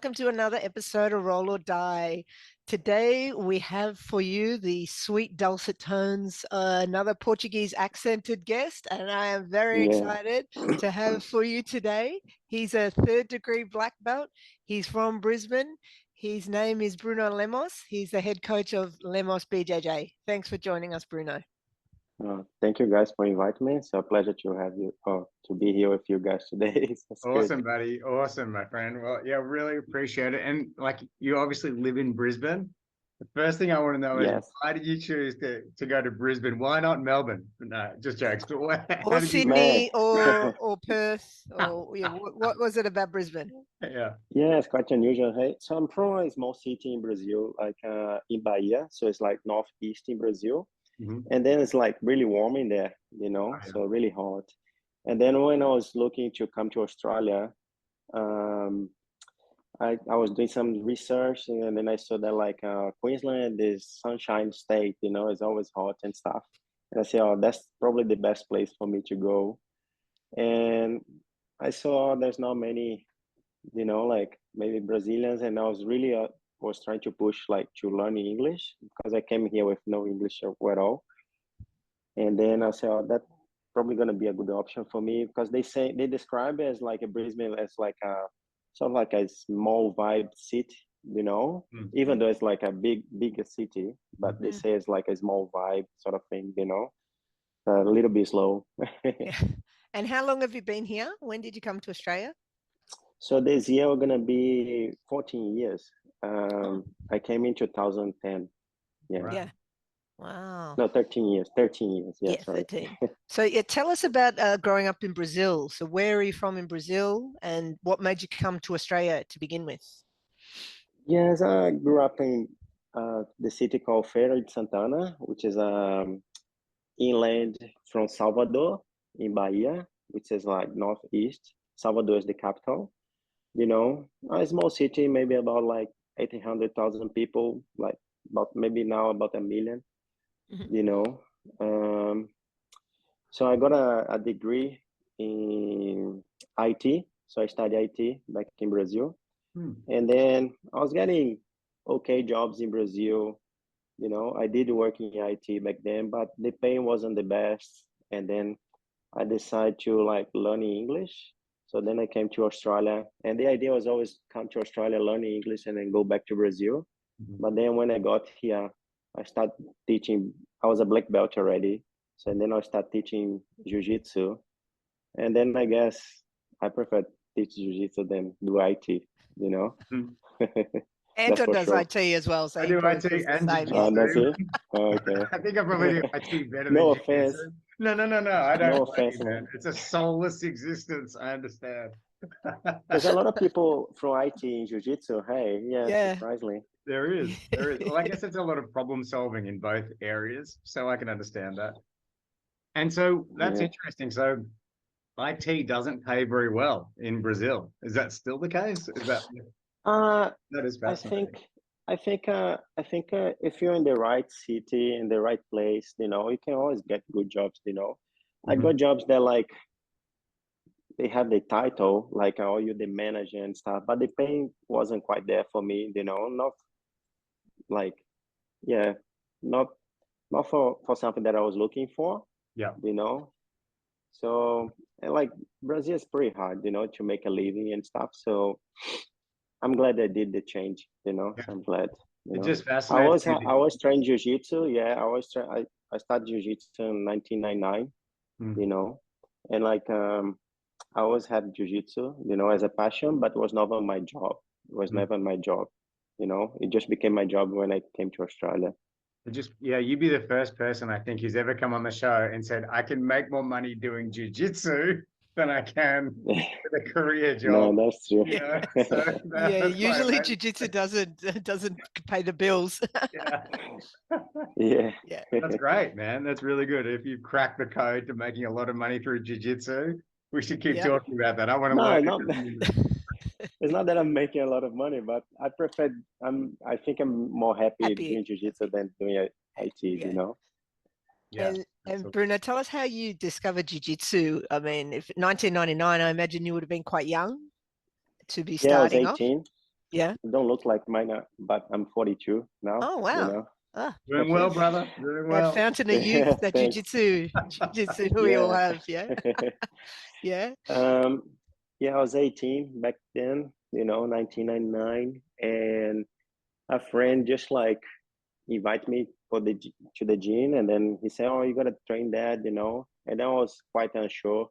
welcome to another episode of Roll or Die. Today we have for you the sweet dulcet tones, another Portuguese accented guest, and I am very Yeah. excited to have for you today. He's a third-degree black belt. He's from Brisbane. His name is Bruno Lemos. He's the head coach of Lemos BJJ. Thanks for joining us, Bruno. Thank you guys for inviting me. It's a pleasure to have you, to be here with you guys today. It's Awesome, good. buddy. Awesome, my friend. Well, yeah, really appreciate it. And like, you obviously live in Brisbane. The first thing I want to know is, Yes. why did you choose to go to Brisbane? Why not Melbourne? No, just jokes. But how Or did you? Sydney or Perth, or what was it about Brisbane? Yeah. Yeah, it's quite unusual. Hey, so I'm from a small city in Brazil, like in Bahia. So it's like northeast in Brazil. Mhm. And then it's like really warm in there, Oh, yeah. so really hot. And then when I was looking to come to Australia, I was doing some research, and then I saw that like Queensland is sunshine state, it's always hot and stuff. And I said, oh, that's probably the best place for me to go. And I saw there's not many, like maybe Brazilians, and I was really was trying to push like to learn English because I came here with no English at all. And then I said, oh, that's probably going to be a good option for me because they describe it as like a Brisbane as like a sort of like a small vibe city, Mm. even though it's like a bigger city, but they say it's like a small vibe sort of thing, a little bit slow. Yeah. And how long have you been here? When did you come to Australia? So this year we're gonna be 14 years. I came in 2010. Yeah. Right. Yeah. Wow. No, 13 years. 13 years. Yeah, Yeah, sorry. 13. So yeah, tell us about growing up in Brazil. So where are you from in Brazil, and what made you come to Australia to begin with? Yes, I grew up in the city called Feira de Santana, which is inland from Salvador in Bahia, which is like northeast. Salvador is the capital. A small city, maybe about like 800,000 people, like about maybe now about a million. Mhm. So I got a degree in IT. So I studied IT back in Brazil. Hmm. And then I was getting okay jobs in Brazil. I did work in IT back then, but the pay wasn't the best. And then I decided to like learn English. So then I came to Australia, and the idea was always come to Australia, learn English, and then go back to Brazil. Mhm. But then when I got here, I started teaching. I was a black belt already, so then I started teaching jiu-jitsu. And then I guess I prefer teach jiu-jitsu than do IT. Mhm. That's Anton for does sure. IT as well, so I he do probably IT feels the and same. That's jiu-jitsu. it. Okay. I think I probably do IT better than No you. offense. No. I don't No blame offense, you, man. man. It's a soulless existence. I understand. There's a lot of people from IT in jiu-jitsu. Hey, yeah, Yeah. surprisingly. There is. Well, I guess it's a lot of problem solving in both areas, so I can understand that. And so that's Yeah. interesting. So IT doesn't pay very well in Brazil. Is that still the case? Uh, That is I fascinating. think, if you're in the right city, in the right place, you can always get good jobs. I Mhm. got jobs that like they have the title, like oh, you're the manager and stuff, but the pay wasn't quite there for me. Not like, yeah, not for something that I was looking for. Yeah. So and like Brazil is pretty hard, to make a living and stuff. So I'm glad I did the change, Yeah. So I'm glad, It just I fascinates me. was trained jiu-jitsu. Yeah, I started jiu-jitsu in 1999, Mm. and like I always had jiu-jitsu, as a passion, but it was never my job. It was Mm. never my job, It just became my job when I came to Australia. Yeah, you'd be the first person I think who's ever come on the show and said, I can make more money doing jujitsu than I can with a career No, job. that's true. So Yeah, that's quite usually amazing. jiu-jitsu doesn't pay the bills. Yeah. Yeah. Yeah. That's great, man. That's really good. If you crack the code to making a lot of money through jiu-jitsu, we should keep Yeah. talking about that. I want to No, learn. not it's not that I'm making a lot of money, but I think I'm more happy Happy. doing jiu-jitsu than doing IT, Yeah. Yeah. And Bruno, tell us how you discovered jiu-jitsu. I mean, if 1999, I imagine you would have been quite young to be Yeah, I was starting off. 18. Yeah. Don't look like mine, but I'm 42 now. Oh, You wow. know. Ah, Doing well, brother. Doing that well. fountain of youth, that Thanks. jiu-jitsu we all Yeah. have. Yeah. Yeah. Um, yeah, I was 18 back then, 1999, and a friend just like invite me to the gym, and then he said, "Oh, you gotta train that," and I was quite unsure,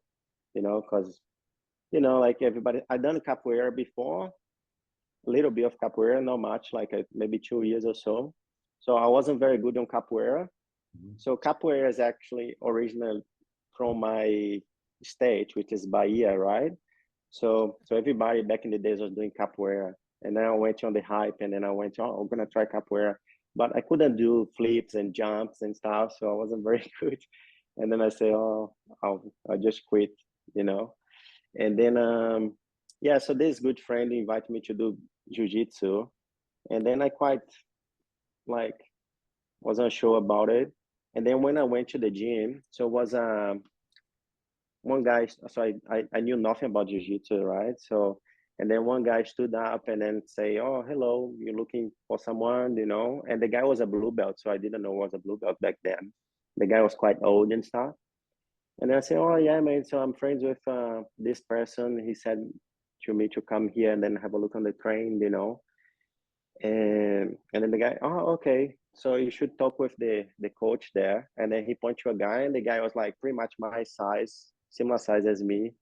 because like everybody, I done capoeira before, a little bit of capoeira, not much, like maybe 2 years or so. So I wasn't very good on capoeira. So capoeira is actually original from my state, which is Bahia, right? So everybody back in the days was doing capoeira, and then I went on the hype, and then I went, oh, I'm gonna try capoeira, but I couldn't do flips and jumps and stuff, so I wasn't very good. And then I say, oh, I'll just quit, And then yeah, so this good friend invited me to do jiu-jitsu, and then I quite like wasn't sure about it. And then when I went to the gym, so it was one guy, so I knew nothing about jiu-jitsu, right? So, and then one guy stood up and then say, oh, hello, you're looking for someone, and the guy was a blue belt, so I didn't know what was a blue belt back then. The guy was quite old and stuff. And then I said, oh yeah, man, so I'm friends with this person. He said to me to come here and then have a look on the train, and then the guy, oh, okay, so you should talk with the coach there. And then he pointed to a guy, and the guy was like pretty much my size, similar size as me,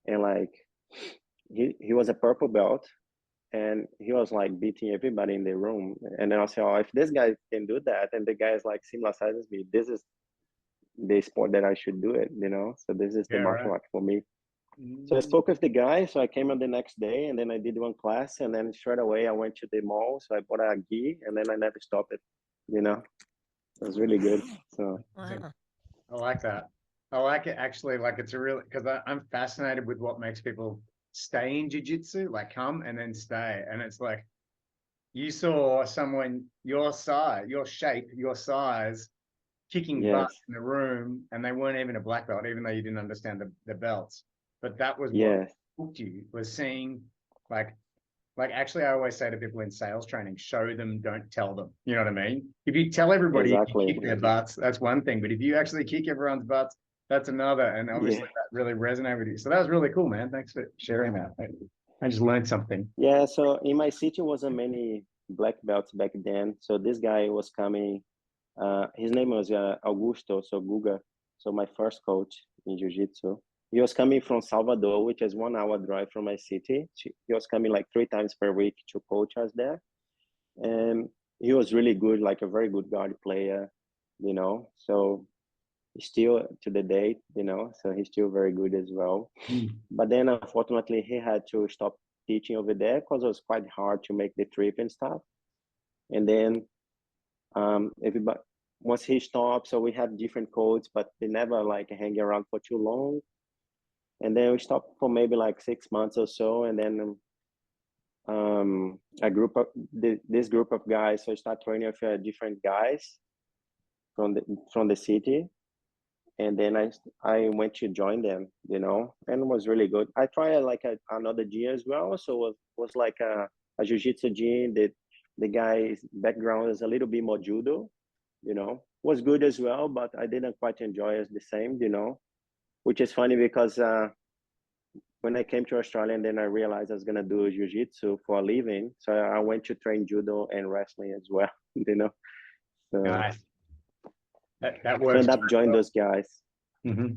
and like he was a purple belt, and he was like beating everybody in the room. And then I said, oh, if this guy can do that, and the guy is like similar size as me, this is the sport that I should do it, so this is the martial art for me. So I spoke with the guy. So I came on the next day, and then I did one class, and then straight away I went to the mall. So I bought a gi, and then I never stopped it. It was really good. So Wow. I like that. I like it actually. Like it's a real, because I'm fascinated with what makes people stay in jiu-jitsu, like come and then stay. And it's like you saw someone your size, your shape, your size, kicking butt yes, in the room, and they weren't even a black belt, even though you didn't understand the belts. But that was what yes, hooked you, was seeing like actually I always say to people in sales training, show them, don't tell them. You know what I mean? If you tell everybody you exactly. kick their butts, that's one thing. But if you actually kick everyone's butts, that's another. And obviously that really resonated with you. So that was really cool, man. Thanks for sharing that. I just learned something. Yeah. So in my city wasn't many black belts back then. So this guy was coming. His name was Augusto, so Guga. So my first coach in jiu-jitsu. He was coming from Salvador, which is 1 hour drive from my city. He was coming like 3 times per week to coach us there. And he was really good, like a very good guard player, So still to the date, so he's still very good as well. But then unfortunately he had to stop teaching over there because it was quite hard to make the trip and stuff. And then everybody, once he stopped, so we had different codes, but they never like hang around for too long. And then we stopped for maybe like 6 months or so, and then this group of guys, so I started training with different guys from the city, and then I went to join them, and it was really good. I tried like another gym as well, so it was like a jiu-jitsu gym. The guy's background is a little bit more judo, was good as well, but I didn't quite enjoy it the same, which is funny because when I came to Australia, and then I realized I was gonna do jiu-jitsu for a living, so I went to train judo and wrestling as well, So Nice. That I works. ended up joining those guys. Mm-hmm.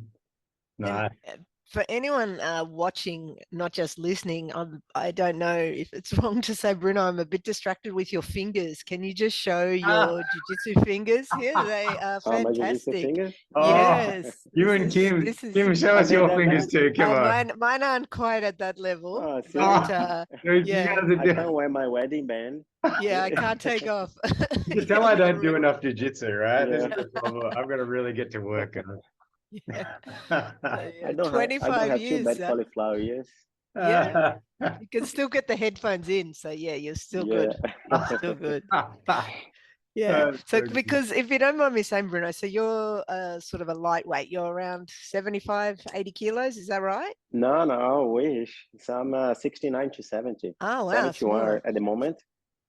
Nice. And for anyone watching, not just listening, I don't know if it's wrong to say, Bruno, I'm a bit distracted with your fingers. Can you just show your jiu-jitsu fingers here? They are My jiu-jitsu fantastic. fingers. Yes. You and Kim, Kim, show us your fingers too. Come on. Mine aren't quite at that level. Oh, But, yeah. I can't wear my wedding band. Yeah, I can't take off. You can tell I don't do enough jiu-jitsu, right? Yeah. This is the problem. I've got to really get to work. Yeah. I don't 25 have years. too bad cauliflower ears. Yeah, you can still get the headphones in. So yeah, you're still good. You're still good. Yeah. That's So so good. because if you don't mind me saying, Bruno, so you're sort of a lightweight. You're around 75, 80 kilos. Is that right? No, no, I wish. So I'm 69 to 70. Oh, wow. 71 Smaller. at the moment.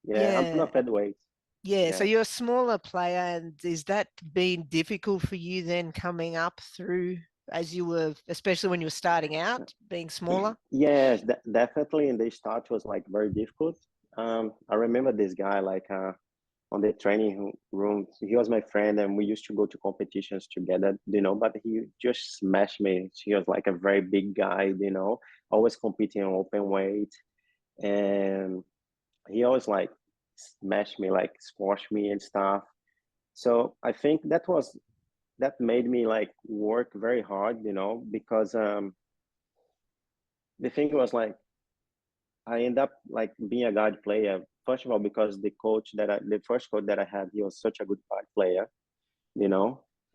Yeah, I'm Yeah. not featherweight. Yeah. So Yeah. you're a smaller player. And is that been difficult for you then coming up through as you were, especially when you were starting out, being smaller? Yes, definitely. In the start was like very difficult. I remember this guy like on the training room. He was my friend, and we used to go to competitions together, you know. But he just smashed me. He was like a very big guy, you know, always competing on open weight, and he always like smashed me, like squash me and stuff. So I think that made me like work very hard, you know, because the thing was like I end up like being a guard player. First of all, because the first coach that I had, he was such a good guard player, you know.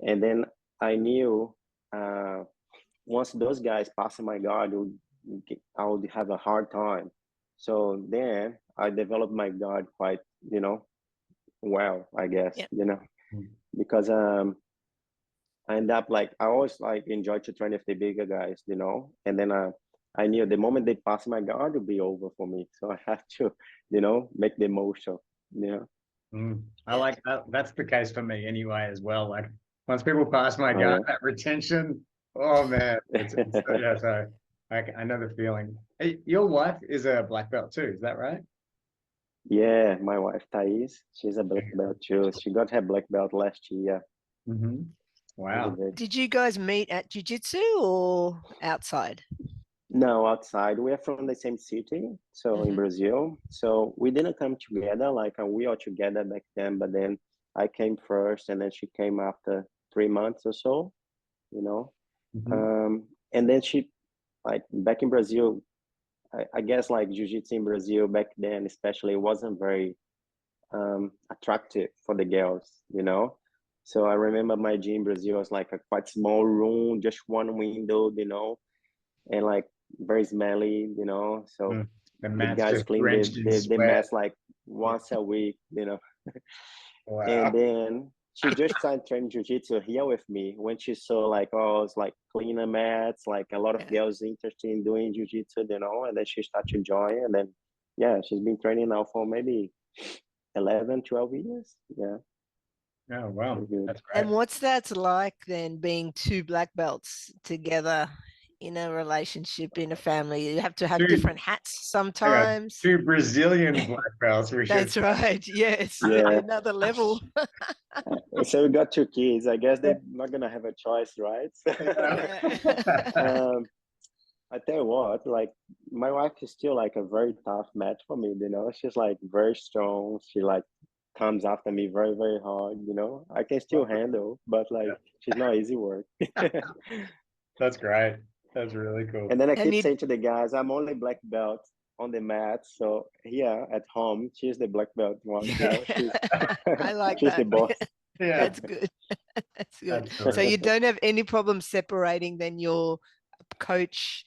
And then I knew uh, once those guys passed my guard, I would have a hard time. So then I developed my guard quite, you know, well, I guess, Yeah. you know, Mm. because I end up like I always like enjoy to train with the bigger guys, you know, and then I knew the moment they pass my guard, it'll be over for me. So I have to, you know, make the most of, you know. I Yeah. like that. That's the case for me anyway, as well. Like once people pass my Oh guard, that retention, oh man, it's yeah. yeah. So I know the feeling. Hey, your wife is a black belt too, is that right? Yeah, my wife Thais, she's a black belt too. She got her black belt last year. Mm-hmm. Really Wow. good. Did you guys meet at jiu-jitsu or outside? No, outside. We are from the same city, so in Mhm. Brazil. So we didn't come together, like we are together back then, but then I came first and then she came after 3 months or so, you know. Mhm. And then she like back in Brazil, I guess like jiu-jitsu in Brazil back then especially wasn't very attractive for the girls, you know. So I remember my gym in Brazil was like a quite small room, just one window, you know, and like very smelly, you know. So Mm. The the mat's guys just clean drenched in the sweat. mess like Yeah. once a week, you know. And Wow. then she just started training jiu-jitsu here with me when she saw like oh it's like cleaner mats, like a lot of Yeah. girls interested in doing jiu-jitsu, you know, and then she started to join and then yeah, she's been training now for maybe 11, 12 years. Yeah, Oh wow, pretty good. that's great. And what's that like then being two black belts together in a relationship, in a family? You have to have Two, different hats hang on, sometimes. two Brazilian black belts. We should. That's right. Yes. Yeah. Another level. So we got two kids. I guess they're not gonna have a choice, right? Yeah. um, I tell you what, like my wife is still like a very tough match for me, you know. She's like very strong. She like comes after me very, very hard, you know. I can still handle, but like she's not easy work. That's great. That's really cool. And then I And keep you, saying to the guys, I'm only black belt on the mat. So here at home, she's the black belt one, you know. She's I like she's the that. boss. Yeah, That's good. That's good. that's So true. you don't have any problem separating then your coach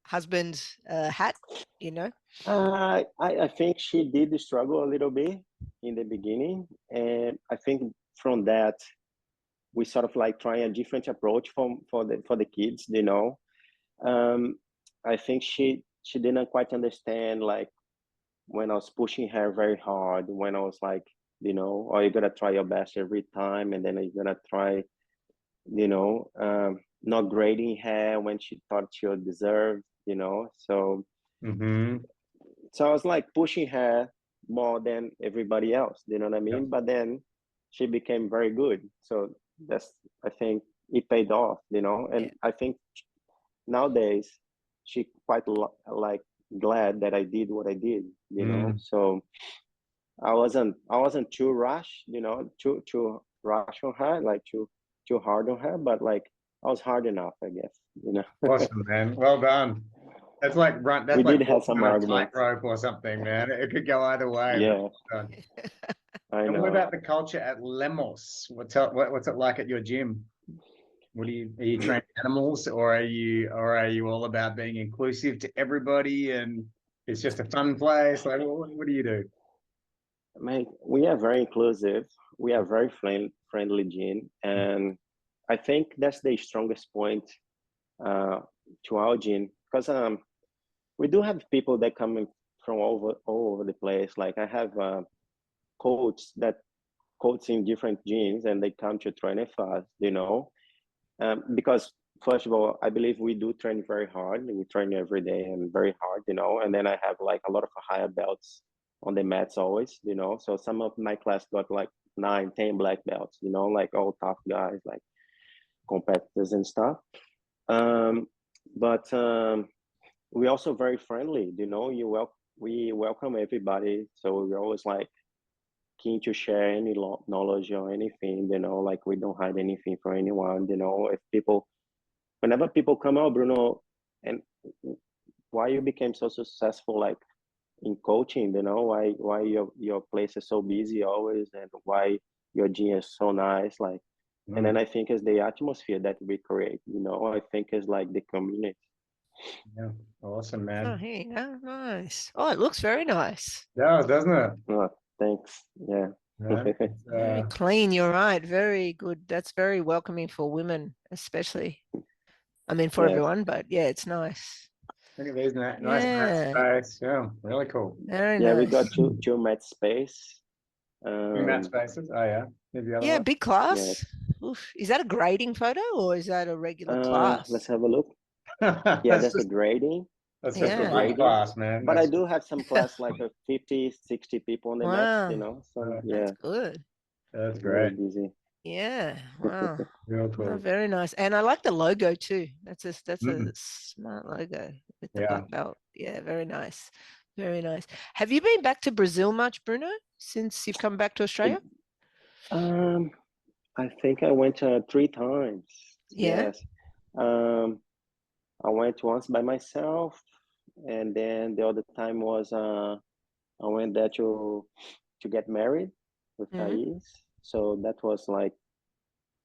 husband hat, you know? I think she did struggle a little bit in the beginning, and I think from that we sort of like try a different approach for the kids, you know. Um, I think she didn't quite understand like when I was pushing her very hard, when I was like, you know, oh, you're gonna try your best every time, and then you're gonna try, you know, not grading her when she thought she would deserve, you know. Mm-hmm. So I was like pushing her more than everybody else, you know what I Yep. mean? But then she became very good. So that's, I think it paid off, you know? And Yeah. I think nowadays she quite like glad that I did what I did, you know? Mm. So I wasn't too rush, you know, too rush on her, like too hard on her, but like I was hard enough, I guess, you know? Awesome, man. Well done. That's like run. We That's like did have walking some on a arguments. tightrope or something, man. It could go either way. But Yeah, well done. I And what know. about the culture at Lemos? What's it like at your gym? What are you training animals, or are you all about being inclusive to everybody and it's just a fun place? Like what do you do? Mate, we are very inclusive. we are very friendly gym, and I think that's the strongest point to our gym, because we do have people that come from all over the place. Like I have coaches that coach in different gyms, and they come to train with us, because first of all, I believe we do train very hard. We train every day and very hard, and then I have like a lot of higher belts on the mats always, so some of my class got like 9, 10 black belts, like all tough guys, like competitors and stuff. But we're also very friendly, we welcome everybody, so we're always like keen to share any knowledge or anything, like we don't hide anything from anyone, whenever people come out, Bruno, and why you became so successful, like in coaching, why your place is so busy always, and why your gym is so nice, like, and then I think it's the atmosphere that we create, I think it's like the community. Yeah, awesome, man. Oh, here you go. Nice. Oh, it looks very nice. Yeah, doesn't it? Oh, thanks. Yeah. Very clean. You're right. Very good. That's very welcoming for women, especially. I mean, for everyone, but yeah, it's nice. Look at these nice mat space. Yeah, really cool. Very nice. We got two mat space. 2 mat spaces. Oh yeah. Yeah, big class. Yes. Oof. Is that a grading photo or is that a regular class? Let's have a look. Yeah, that's a grading. That's just a great class, man. But I do have some class like 50, 60 people on the mats, So yeah, that's good. That's great. Busy. Yeah. Wow. Real cool. Oh, very nice. And I like the logo too. That's a smart logo with the black belt. Yeah, very nice. Very nice. Have you been back to Brazil much, Bruno, since you've come back to Australia? I think I went 3 times. Yeah. Yes. I went once by myself, and then the other time was I went there to get married with Thais. So that was like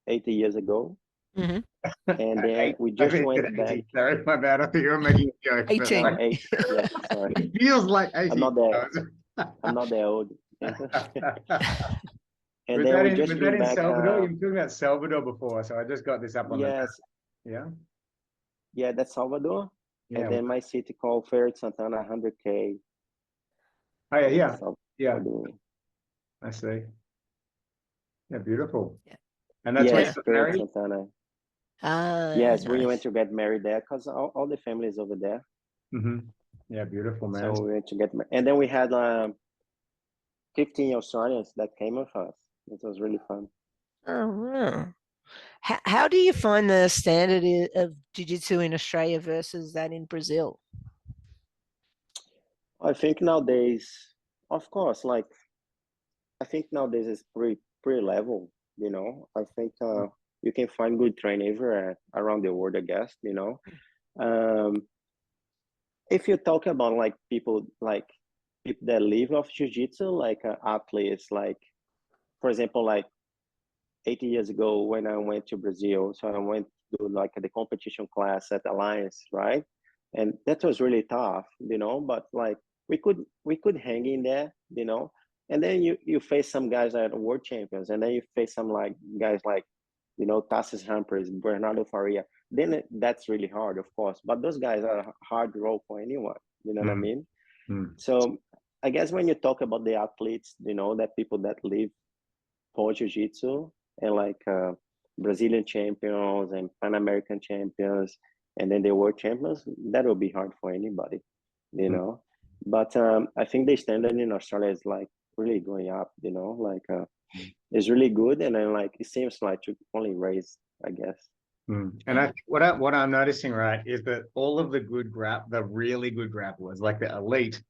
80 years ago. And then we just went back. Sorry, my bad. I think you were making a joke. 18. Like 8, yeah, sorry. It feels like 18. I'm not that old. And was then we that just in back, Salvador? You were talking about Salvador before, so I just got this up on the map. Yeah. Yeah, that's Salvador. Yeah. And then my city called Feira de Santana, 100K. Oh yeah. Yeah. I see. Yeah, beautiful. Yeah. And that's where you got married? Santana. Yes, we went to get married there because all the family is over there. Yeah, beautiful, man. So we went to get married. And then we had 15 Australians that came with us. It was really fun. Oh, wow. How do you find the standard of jiu-jitsu in Australia versus that in Brazil? I think nowadays, of course, like, I think nowadays is pretty level, I think you can find good training everywhere around the world, I guess, if you talk about like people that live off jiu-jitsu, like athletes, like, for example, like 80 years ago when I went to Brazil, so I went to like the competition class at Alliance, right? And that was really tough, but like we could hang in there, and then you face some guys that are world champions, and then you face some like guys like, Tassis Humphries, Bernardo Faria. Then that's really hard, of course, but those guys are a hard role for anyone, what I mean? So I guess when you talk about the athletes, that people that live for jiu-jitsu, and like Brazilian champions and Pan American champions, and then the world champions, that will be hard for anybody, But I think the standard in Australia is like really going up, like it's really good, and then like it seems like to only raise, I guess. And I think what I'm noticing, right, is that all of the really good grapplers, like the elite,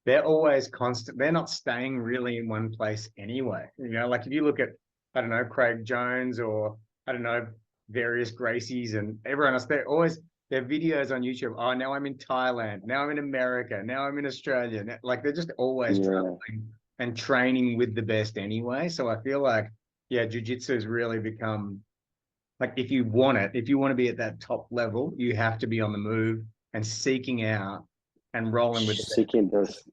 they're always constant. They're not staying really in one place anyway. Like if you look at, I don't know, Craig Jones, or I don't know, various Gracies and everyone else, their videos on YouTube. Oh, now I'm in Thailand. Now I'm in America. Now I'm in Australia. Now, like they're just always traveling and training with the best anyway. So I feel like, jiu-jitsu has really become, like, if you want to be at that top level, you have to be on the move and seeking out and rolling with seeking those.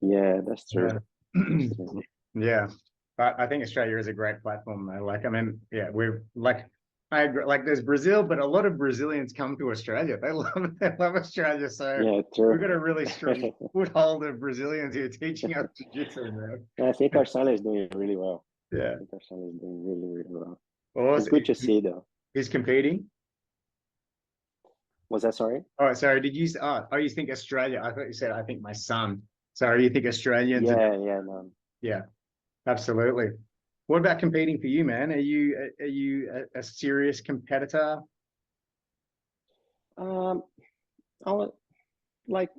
Yeah, that's true. Yeah. But I think Australia is a great platform though. Like, I mean, yeah, we're like, I agree. Like, there's Brazil, but a lot of Brazilians come to Australia. They love Australia. So Yeah, we've got true. a really strong foothold of Brazilians here teaching us jiu-jitsu, man. I think Australia is doing really well. Yeah. I think Australia is doing really, really well. Well, It's good to see, though. He's competing. Was that sorry? Oh, sorry. Did you? Oh, you think Australia? I thought you said, I think my son. Sorry, you think Australians? Yeah, yeah, no. Yeah, absolutely. What about competing for you, man? Are you a serious competitor? I was like,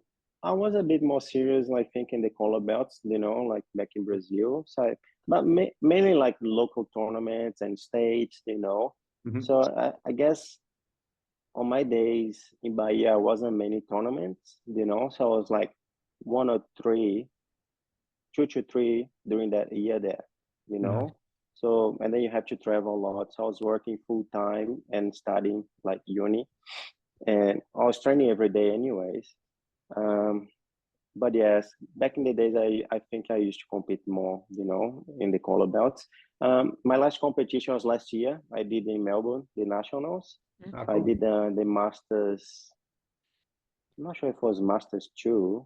I was a bit more serious, like thinking the color belts, you know, like back in Brazil. So, but mainly like local tournaments and states, you know. Mhm. So I guess on my days in Bahia, wasn't many tournaments, you know. So I was like 2 to 3 during that year there, you know. So, and then you have to travel a lot. So I was working full time and studying like uni, and I was training every day anyways. But yes, back in the days, I think I used to compete more, you know, in the color belts. My last competition was last year. I did in Melbourne, the nationals. Oh, I cool. did the masters. I'm not sure if it was masters 2,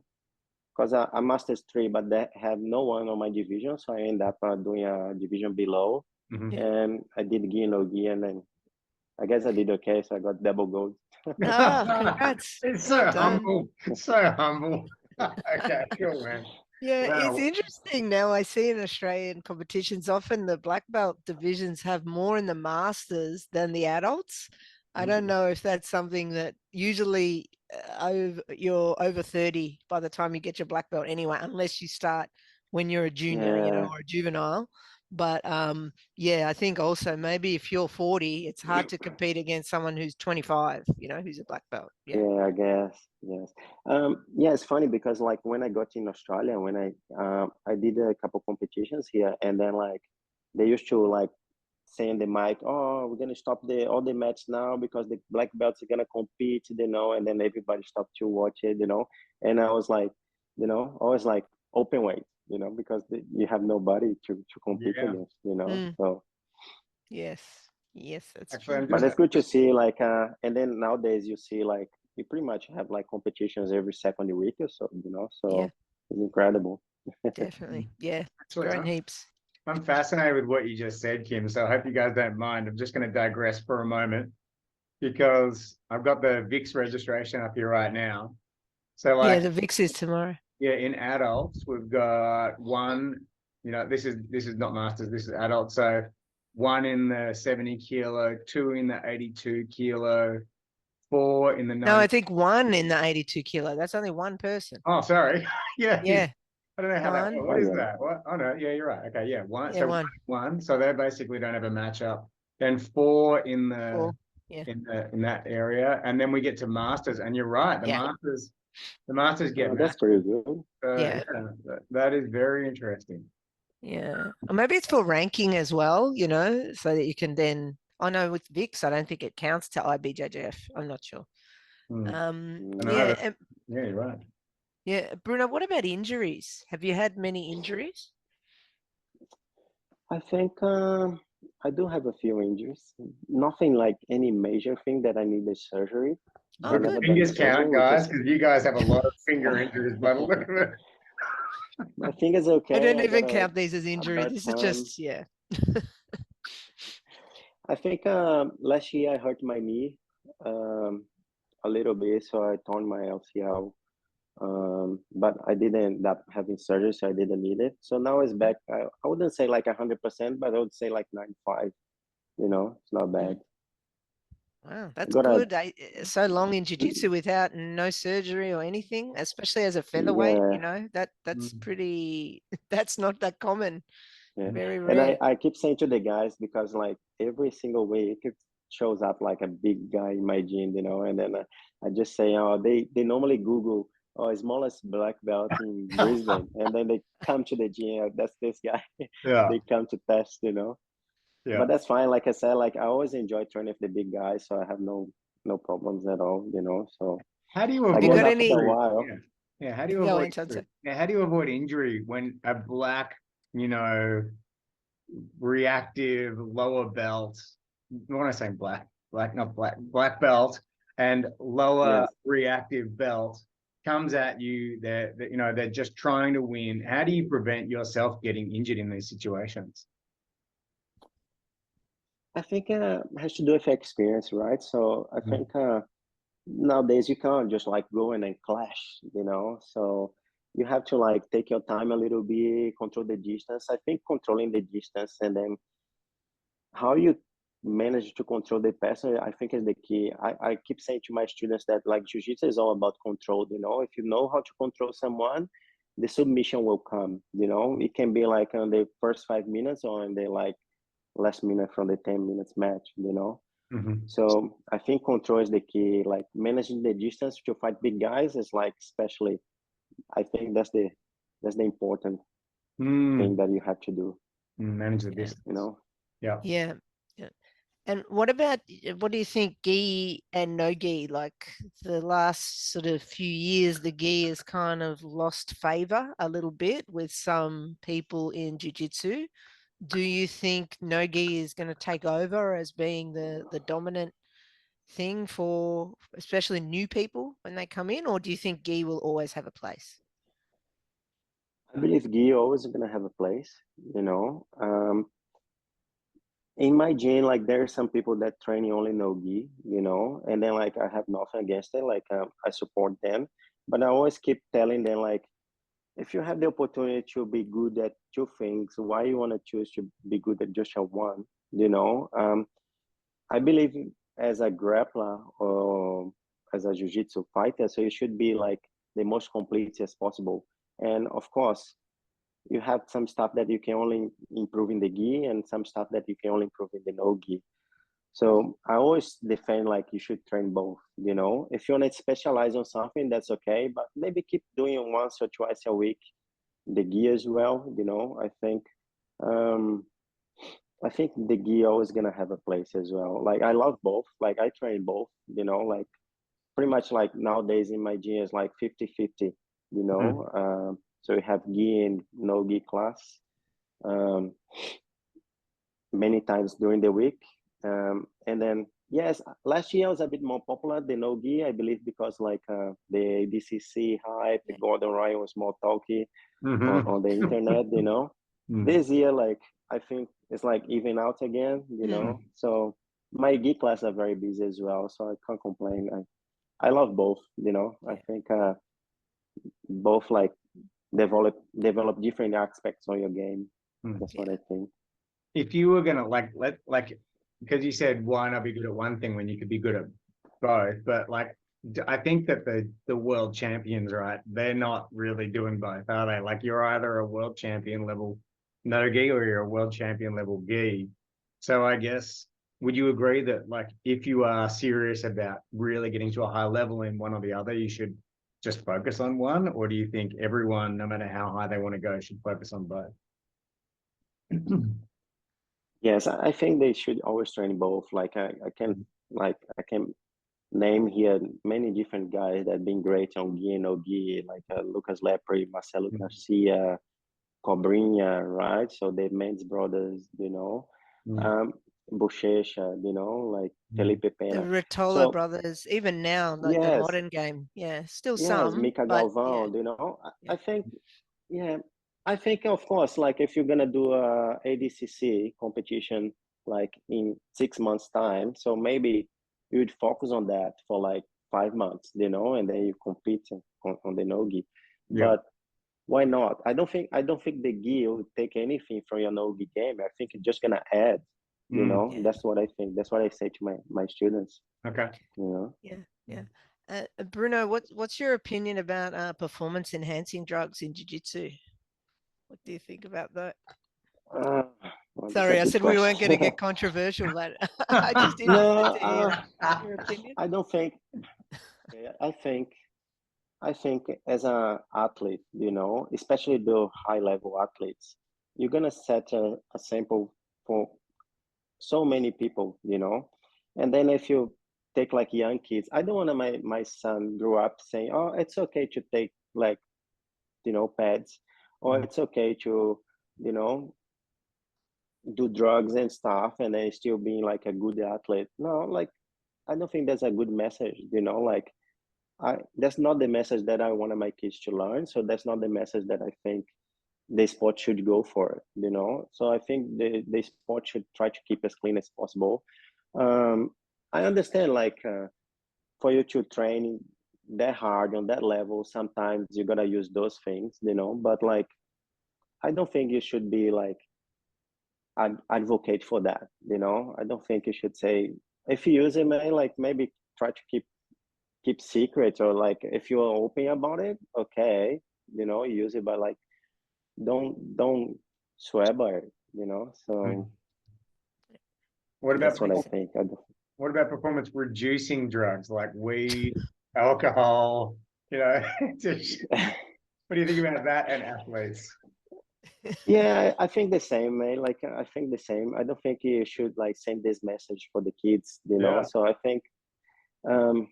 because I masters 3, but they have no one on my division, so I ended up doing a division below. Mhm. And I did gi no gi, and then I guess I did okay, so I got double gold. Ah, congrats. It's so Well done. humble. It's so humble. Okay, cool, man. Yeah, it's Wow. interesting now. I see in Australian competitions, often the black belt divisions have more in the masters than the adults. I don't know if that's something that usually you're over 30 by the time you get your black belt anyway, unless you start when you're a junior, you know, Yeah, or a juvenile. But yeah, I think also maybe if you're 40, it's hard to compete against someone who's 25, you know, who's a black belt. Yeah. yeah, I guess, yes. Yeah, it's funny because like when I got in Australia, when I did a couple competitions here, and then like they used to like say in the mic, "Oh, we're gonna stop all the match now because the black belts are gonna compete," you know, and then everybody stopped to watch it, you know. And I was like, you know, always like open weight, you know, because you have nobody to compete Yeah. against, you know. Mm. So, Yes. Yes, that's Actually, true. I'm but just it's good to see like, and then nowadays you see like you pretty much have like competitions every second week or so, you know. Yeah, So it's incredible. definitely. Yeah, it's actually, grown heaps. I'm fascinated with what you just said, Kim. So I hope you guys don't mind. I'm just going to digress for a moment because I've got the VIX registration up here right now. So Yeah, like, the VIX is tomorrow. yeah, in adults, we've got one, you know, this is not masters, this is adult. So 1 in the 70 kilo, 2 in the 82 kilo, 4 in the 90. No, I think 1 in the 82 kilo. That's only one person. Oh, sorry. Yeah. Yeah, I don't know how that, 1. what Oh is yeah. that? What? Oh no, yeah, you're right. Okay, yeah, 1. Yeah, So 1. 1. So they basically don't have a matchup. Then 4 in 4. the Yeah. in that area, and then we get to masters. And you're right, the Yeah. masters get Oh, that's matched. pretty good. Yeah. That is very interesting. Yeah. Or maybe it's for ranking as well, you know, so that you can then, I know with VIX, I don't think it counts to IBJJF. I'm not sure. Hmm. And I know Yeah. that, yeah, you're right. Yeah. Bruno, what about injuries? Have you had many injuries? I think I do have a few injuries. Nothing like any major thing that I needed surgery. Oh, I good. never done Fingers surgery, count, which guys, is because you guys have a lot of finger injuries by the look of it. my finger's I okay. don't I got even count these as a injuries. bad This is time. just, yeah. I think last year I hurt my knee a little bit, so I torn my LCL. But I didn't end up having surgery, so I didn't need it. So now it's back. I wouldn't say like 100%, but I would say like 95. You know, it's not bad. Wow, that's Got a good. So long in jiu-jitsu without no surgery or anything, especially as a featherweight, you yeah, know, that's pretty, that's not that common. yeah. Very And rare. I keep saying to the guys, because like every single week it shows up like a big guy in my gym, you know, and then I just say, oh, they normally Google, oh, smallest black belt in Brisbane, and then they come to the gym. That's this guy. Yeah, They come to test, you know. yeah. But that's fine. Like I said, like I always enjoy training with the big guys, so I have no problems at all, you know. So How do you I Have you guess avoid got after a any? injury? while, Yeah. Yeah, how do you Go avoid on, Chance. injury? Yeah, how do you avoid injury when a black, you know, reactive lower belt, when I say black belt and lower Yes. reactive belt comes at you, they're just trying to win. How do you prevent yourself getting injured in these situations? I think it has to do with experience, right? So I Mhm. think nowadays you can't just like go in and clash, you know? So you have to like take your time a little bit, control the distance. I think controlling the distance and then how you manage to control the person, I think is the key. I keep saying to my students that like jiu-jitsu is all about control, you know? If you know how to control someone, the submission will come, you know? It can be like on the first 5 minutes or in the like last minute from the 10 minutes match, you know? Mhm. So I think control is the key. Like managing the distance to fight big guys is like especially. I think that's the important thing Mm. that you have to do. Manage the Yeah. distance. You know. Yeah. Yeah. Yeah. And what about, what do you think, gi and no gi? Like the last sort of few years, the gi has kind of lost favor a little bit with some people in jiu-jitsu. Do you think no gi is going to take over as being the dominant thing for especially new people when they come in, or do you think gi will always have a place? I believe gi always gonna have a place. You know. In my gym, like there are some people that train only no gi. You know, and then like I have nothing against it. Like I support them, but I always keep telling them like if you have the opportunity to be good at two things, why you want to choose to be good at just one? You know, I believe as a grappler or as a jiu-jitsu fighter, so you should be like the most complete as possible. And of course, you have some stuff that you can only improve in the gi and some stuff that you can only improve in the no gi. So I always defend like you should train both, you know. If you want to specialize on something, that's okay, but maybe keep doing it once or twice a week the gi as well, you know. Um I think the gi always gonna have a place as well. Like I love both. Like I train both, you know, like pretty much like nowadays in my gym is like 50-50, you Mm. know. So we have gi and no gi class um, many times during the week. And then yes, last year was a bit more popular the no gi, I believe, because like the DCC hype, Yeah. Gordon Ryan was more talky Mhm. on the internet, you know. Mm. This year, like I think it's like even out again, you Mm. know. So my geek class are very busy as well, so I can't complain. I love both, you know. I Yeah. think both like develop different aspects on your game. Mm. That's what Yeah. I think. If you were gonna because you said why not be good at one thing when you could be good at both, but like I think that the world champions, right? They're not really doing both, are they? Like you're either a world champion level no gi or you're a world champion level gi. So I guess would you agree that like if you are serious about really getting to a high level in one or the other, you should just focus on one, or do you think everyone, no matter how high they want to go, should focus on both? Yes, I think they should always train both. Like I can name here many different guys that been great on gi and no gi, like Lucas Lepre, Marcelo Garcia, Cobrinha, right? So the men's brothers, you know, Mm. um, Bochecha, you know, like Mm. Felipe The Pena. Rotolo So brothers, even now, like the yes, modern game, yeah, still yes, some, Mika but yeah, Galvão, you know, yeah, yeah, I think of course, like if you're gonna do a ADCC competition like in 6 months time, so maybe you would focus on that for like 5 months, you know, and then you compete on the nogi. Yeah. But why not? I don't think the gi will take anything from your nogi game. I think it's just gonna add, you Mm. know. yeah, That's what I think. That's what I say to my students, Okay. you know. yeah, yeah. Bruno, what's your opinion about performance enhancing drugs in jiu-jitsu? What do you think about that? Uh, well, that's a Sorry, I good said we weren't going to question. get controversial, but I'm just interested No, to hear your opinion. I don't think. Okay, I think as an athlete, you know, especially the high level athletes, you're gonna set a sample for so many people, you know, and then if you take like young kids, I don't want to my son grow up saying, oh, it's okay to take like pads, or Mm. it's okay to you know do drugs and stuff and then still being like a good athlete. No, like I don't think that's a good message, you know, like that's not the message that I want my kids to learn. So that's not the message that I think the sport should go for, you know. So I think the sport should try to keep as clean as possible. I understand like for you to train that hard on that level, sometimes you gotta use those things, you know, but like I don't think you should be like advocate for that, you know. I don't think you should say if you use it, man, like maybe try to keep secrets, or like if you're open about it, okay, you know, use it, but like don't swear by it, you know. So What about that's what I think. what about performance reducing drugs like weed, alcohol? You know, what do you think about that and athletes? Yeah, I think the same, man. Like I think the same. I don't think you should like send this message for the kids, you know. Yeah. So I think um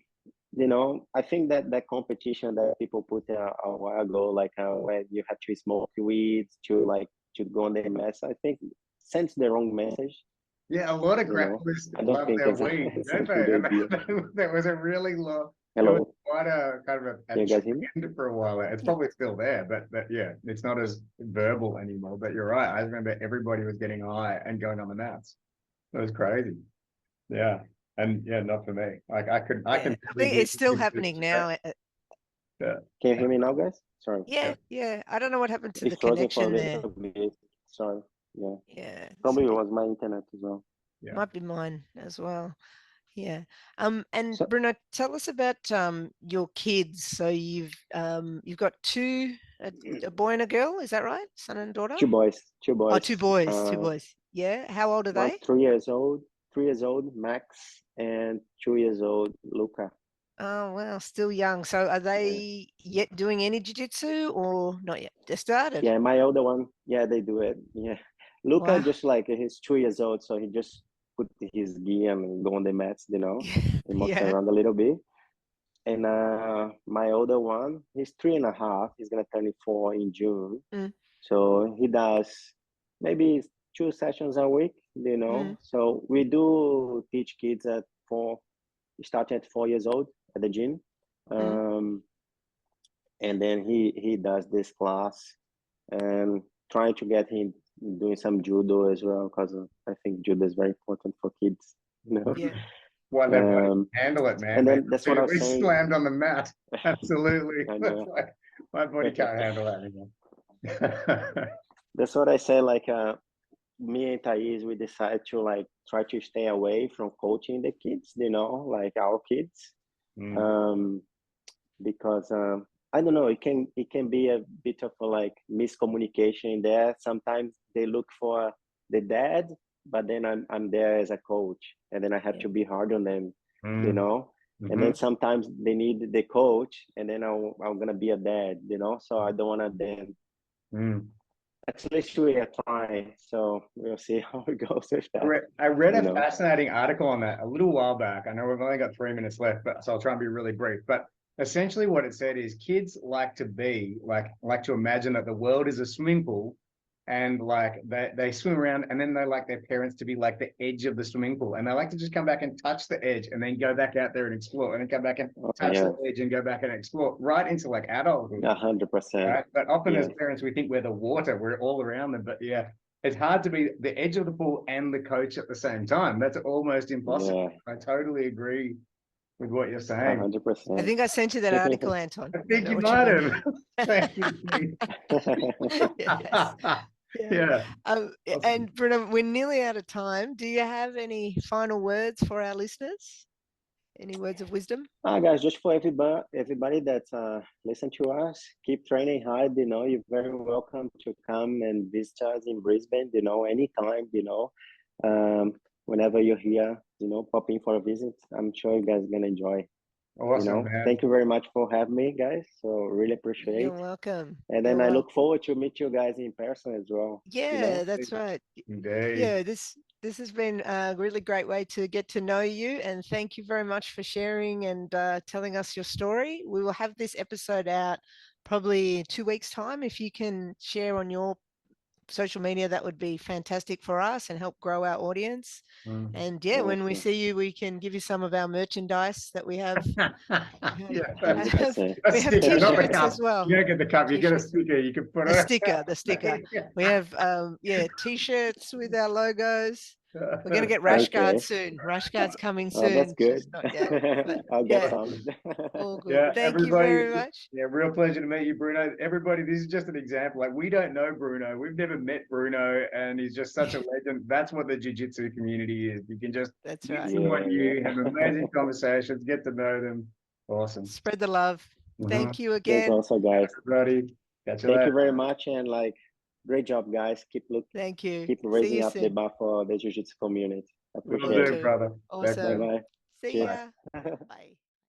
you know, I think that that competition that people put a while ago, like where you have to smoke weeds to like to go on the mess, I think sends the wrong message. Yeah, a lot of You know, grapplers I don't love think their it's weed, it's a don't good they? And idea. there was a really long, there was Hello, quite a kind of a can you guys hear me? trend for a while there. It's probably still there, but yeah, it's not as verbal anymore. But you're right. I remember everybody was getting high and going on the mats. It was crazy. Yeah. And yeah, not for me. Like I can I barely think do it's still something happening now. Yeah. Can you hear me now, guys? Sorry, Yeah. I don't know what happened to the it's frozen for a connection there. little bit. Sorry, yeah, Yeah, it's a probably it bit, was my internet as well. Yeah. might be mine as well. Yeah. And So Bruno, tell us about your kids. So you've got two, a boy and a girl, is that right? Son and daughter? two boys, two Oh, boys. two boys, two boys. Yeah. How old are One's they? 3 years old, 3 years old, Max, and 2 years old, Luca. Oh, wow, still young. So are Yeah. they yet doing any jiu-jitsu or not yet? They started. Yeah, my older one, yeah, they do it. Yeah. Luca Wow. just like he's 2 years old, so he just put his gi and go on the mats, you know, and walks Yeah. around a little bit. And my older one, he's 3.5. He's gonna turn 4 in June. Mm, So he does maybe 2 sessions a week, you mm, know. So we do teach kids at 4, starting at 4 years old at the gym. mm. And then he does this class and trying to get him doing some judo as well, because I think judo is very important for kids, you know. Yeah. Well, they've got to Um, handle it, man. and They then that's what I was we saying. slammed on the mat. Absolutely. I know. Like, my body can't handle that anymore. That's what I said. Like me and Thais, we decided to like try to stay away from coaching the kids, you know, like our kids, because I don't know, it can be a bit of a like miscommunication there. Sometimes they look for the dad, but then I'm there as a coach, and then I have Yeah. to be hard on them, you Mm. know. And then sometimes they need the coach, and then I'm gonna be a dad, you know. So I don't wanna then. At least we are trying, so we'll see how it goes with that. I read You a know. fascinating article on that a little while back. I know we've only got 3 minutes left, but so I'll try and be really brief. But essentially what it said is kids like to be like to imagine that the world is a swimming pool, and like they swim around, and then they like their parents to be like the edge of the swimming pool, and they like to just come back and touch the edge and then go back out there and explore, and then come back and touch the edge and go back and explore right into like adulthood. 100%. Right? But often Yeah. as parents, we think we're the water, we're all around them. But yeah, it's hard to be the edge of the pool and the coach at the same time. That's almost impossible. Yeah. I totally agree with what you're saying. 100%. I think I sent you that article, Anton. I think you what might mean. have. Thank you. Yes. Yeah. And Bruno, we're nearly out of time. Do you have any final words for our listeners? Any words of wisdom? Guys, just for everybody that listen to us, keep training hard. You know, you're very welcome to come and visit us in Brisbane. You know, anytime. You know, whenever you're here, you know, pop in for a visit. I'm sure you guys are gonna enjoy. Awesome, you know, man. Thank you very much for having me, guys. So really appreciate. You're welcome. And then I look forward to meet you guys in person as well. Yeah, you know? That's right. Indeed. Yeah, this has been a really great way to get to know you, and thank you very much for sharing and telling us your story. We will have this episode out probably 2 weeks' time. If you can share on your social media, that would be fantastic for us and help grow our audience. Mm. And yeah, when we Awesome. see you, we can give you some of our merchandise that we have. Yeah, That's it. a We have sticker, not the t-shirts cup. as well. You don't get the cup, you get a T-shirts. sticker. You can put The it. sticker. We have yeah, t-shirts with our logos. We're going to get rash Okay. guards soon. Rash guards coming Oh, that's soon. good. Just not yet, but I'll get yeah, some. all good. Yeah, Thank you everybody. very much. Yeah, real pleasure to meet you, Bruno. Everybody, this is just an example. Like, we don't know Bruno. We've never met Bruno, and he's just such a legend. That's what the jiu-jitsu community is. You can just That's meet right. someone Yeah, new, have amazing conversations, get to know them. Awesome. Spread the love. Thank you Yes, again. also, guys. Everybody, catch you Thank later. you very much, and like, great job, guys. Keep Thank you. keep See raising you up the soon. bar for the jiu-jitsu community. Will Appreciate do, it. brother. Awesome. Bye bye. See Cheers. ya. Bye.